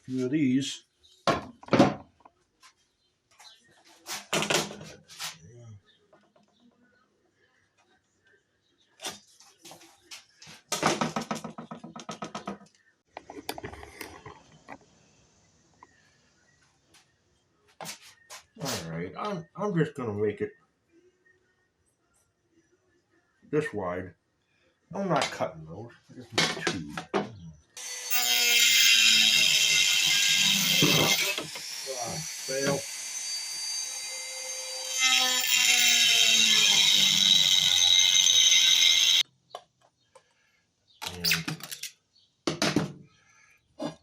few of these. Alright, I'm just gonna make it this wide. I'm not cutting those. I just need two. Fail.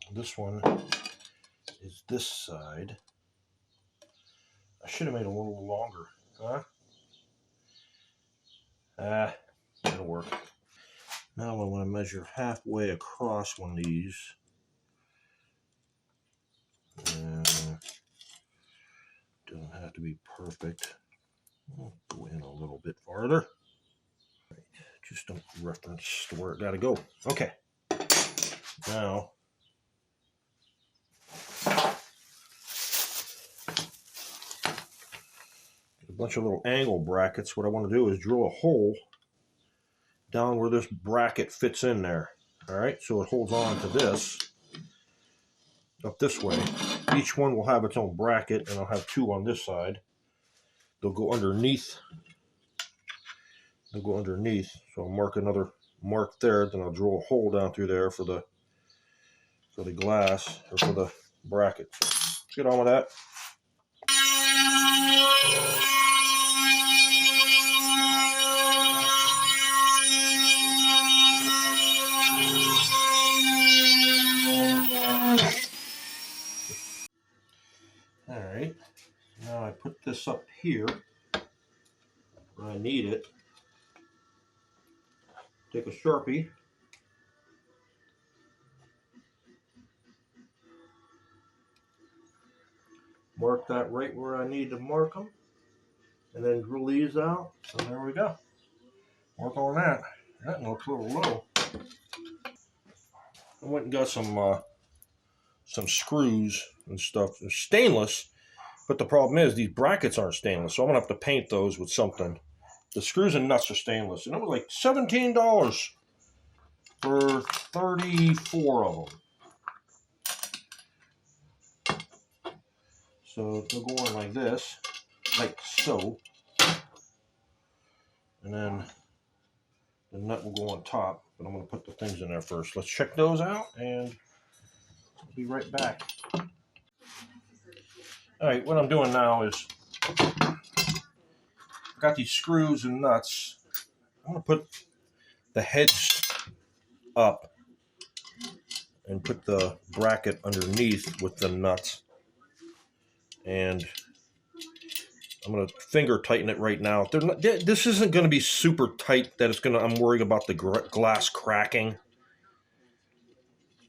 And this one is this side. I should have made it a little longer, huh? That'll work. Now I want to measure halfway across one of these. Doesn't have to be perfect. I'll go in a little bit farther. Just a reference to where it got to go. Okay. Now, a bunch of little angle brackets. What I want to do is drill a hole down where this bracket fits in there. All right, so it holds on to this up this way. Each one will have its own bracket, and I'll have two on this side. They'll go underneath. They'll go underneath. So I'll mark another mark there. Then I'll drill a hole down through there for the glass or for the bracket. So let's get on with that. All right, now I put this up here where I need it. Take a Sharpie. Mark that right where I need to mark them. And then drill these out. So there we go. Work on that. That looks a little low. I went and got some screws and stuff. They're stainless, but the problem is these brackets aren't stainless, so I'm gonna have to paint those with something. The screws and nuts are stainless, and it was like $17 for 34 of them. So they'll go on like this, like so, and then the nut will go on top. But I'm gonna put the things in there first. Let's check those out, and I'll be right back. All right, what I'm doing now is I've got these screws and nuts. I'm going to put the heads up and put the bracket underneath with the nuts. And I'm going to finger tighten it right now. This isn't going to be super tight that it's going to, I'm worried about the glass cracking.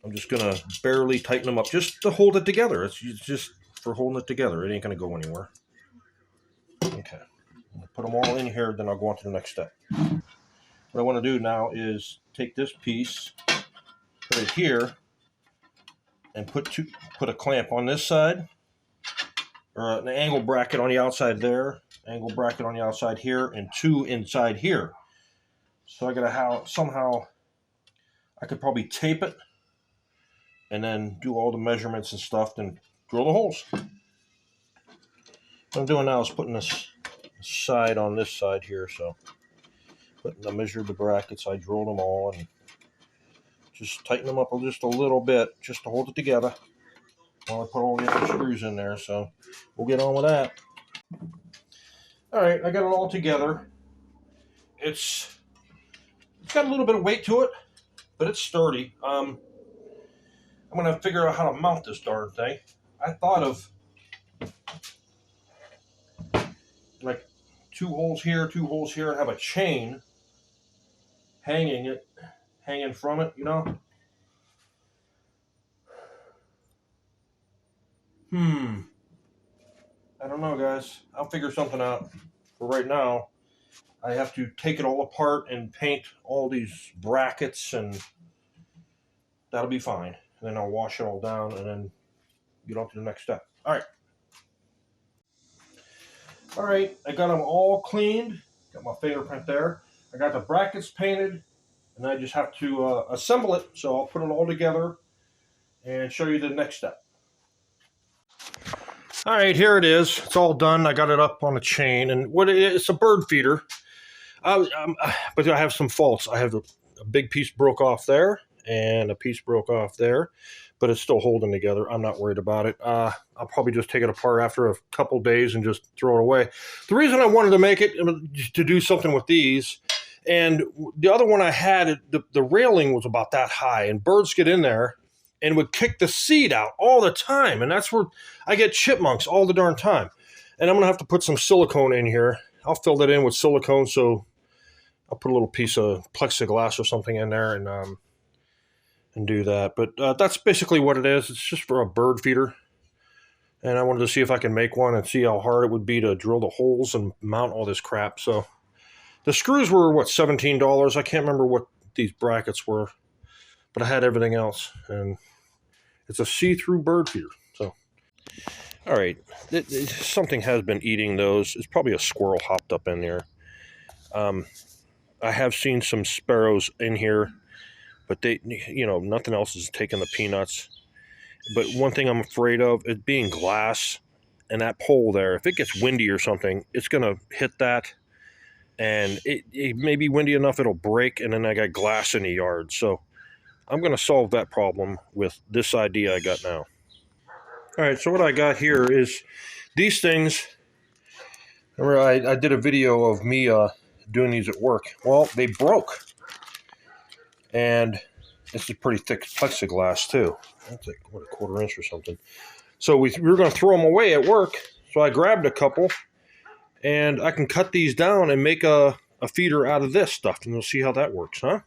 I'm just going to barely tighten them up just to hold it together. It's just for holding it together. It ain't going to go anywhere. Okay. Put them all in here, then I'll go on to the next step. What I want to do now is take this piece, put it here, and put a clamp on this side, or an angle bracket on the outside there, angle bracket on the outside here, and two inside here. So I gotta somehow I could probably tape it, and then do all the measurements and stuff, then drill the holes. What I'm doing now is putting this side on this side here, so I measured the brackets, I drilled them all, and just tighten them up just a little bit, just to hold it together while I put all the other screws in there. So we'll get on with that. All right, I got it all together. It's got a little bit of weight to it, but it's sturdy. I'm gonna figure out how to mount this darn thing. I thought of like two holes here, and have a chain hanging from it, you know. I don't know, guys. I'll figure something out. For right now, I have to take it all apart and paint all these brackets, and that'll be fine. And then I'll wash it all down and then get on to the next step. All right. All right, I got them all cleaned. Got my fingerprint there. I got the brackets painted, and I just have to assemble it. So I'll put it all together and show you the next step. All right, here it is. It's all done. I got it up on a chain, and it's a bird feeder. But I have some faults. I have a big piece broke off there, and a piece broke off there, but it's still holding together. I'm not worried about it. I'll probably just take it apart after a couple days and just throw it away. The reason I wanted to make it to do something with these, and the other one I had, the railing was about that high, and birds get in there and would kick the seed out all the time, and that's where I get chipmunks all the darn time. And I'm gonna have to put some silicone in here. I'll fill that in with silicone, so I'll put a little piece of plexiglass or something in there and do that. But that's basically what it is. It's just for a bird feeder. And I wanted to see if I can make one and see how hard it would be to drill the holes and mount all this crap. So the screws were, what, $17? I can't remember what these brackets were, but I had everything else. And it's a see-through bird feeder. So, all right. Something has been eating those. It's probably a squirrel hopped up in there. I have seen some sparrows in here, but they, nothing else is taking the peanuts. But one thing I'm afraid of is being glass, and that pole there, if it gets windy or something, it's going to hit that, and it may be windy enough it'll break, and then I got glass in the yard. So I'm going to solve that problem with this idea I got now. All right, so what I got here is these things. Remember, I did a video of me doing these at work. Well, they broke, and this is pretty thick plexiglass too. That's like, what, a 1/4 inch or something. So we were going to throw them away at work, so I grabbed a couple, and I can cut these down and make a feeder out of this stuff, and we'll see how that works, huh?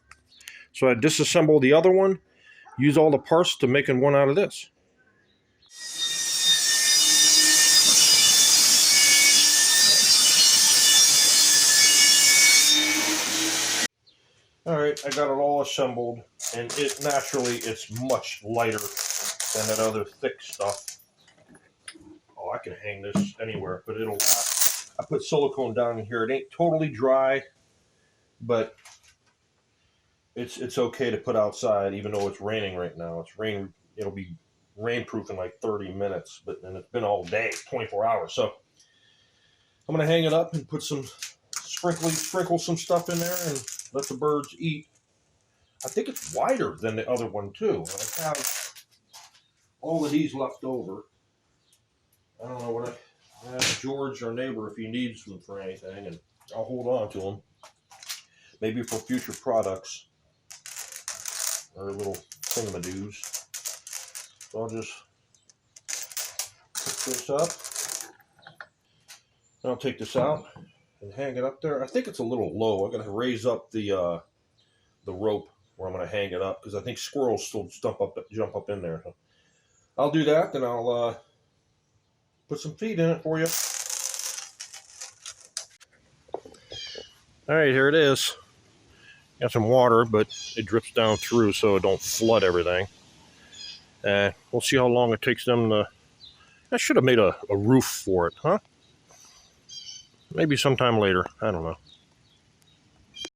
So I disassemble the other one, use all the parts to making one out of this. All right, I got it all assembled, and it's much lighter than that other thick stuff. Oh, I can hang this anywhere, but it'll last. I put silicone down in here. It ain't totally dry, but it's okay to put outside, even though it's raining right now. It'll be rainproof in like 30 minutes, and it's been all day, 24 hours. So I'm gonna hang it up and put some sprinkle some stuff in there and let the birds eat. I think it's wider than the other one too. I have all of these left over. I don't know what I ask George, our neighbor, if he needs them for anything, and I'll hold on to them. Maybe for future products or little thingamadoos. So I'll just pick this up. I'll take this out and hang it up there. I think it's a little low. I'm going to raise up the rope where I'm going to hang it up, because I think squirrels still jump up in there. So I'll do that, then I'll put some feed in it for you. All right, here it is. Got some water, but it drips down through so it don't flood everything. We'll see how long it takes them to... I should have made a roof for it, huh? Maybe sometime later. I don't know.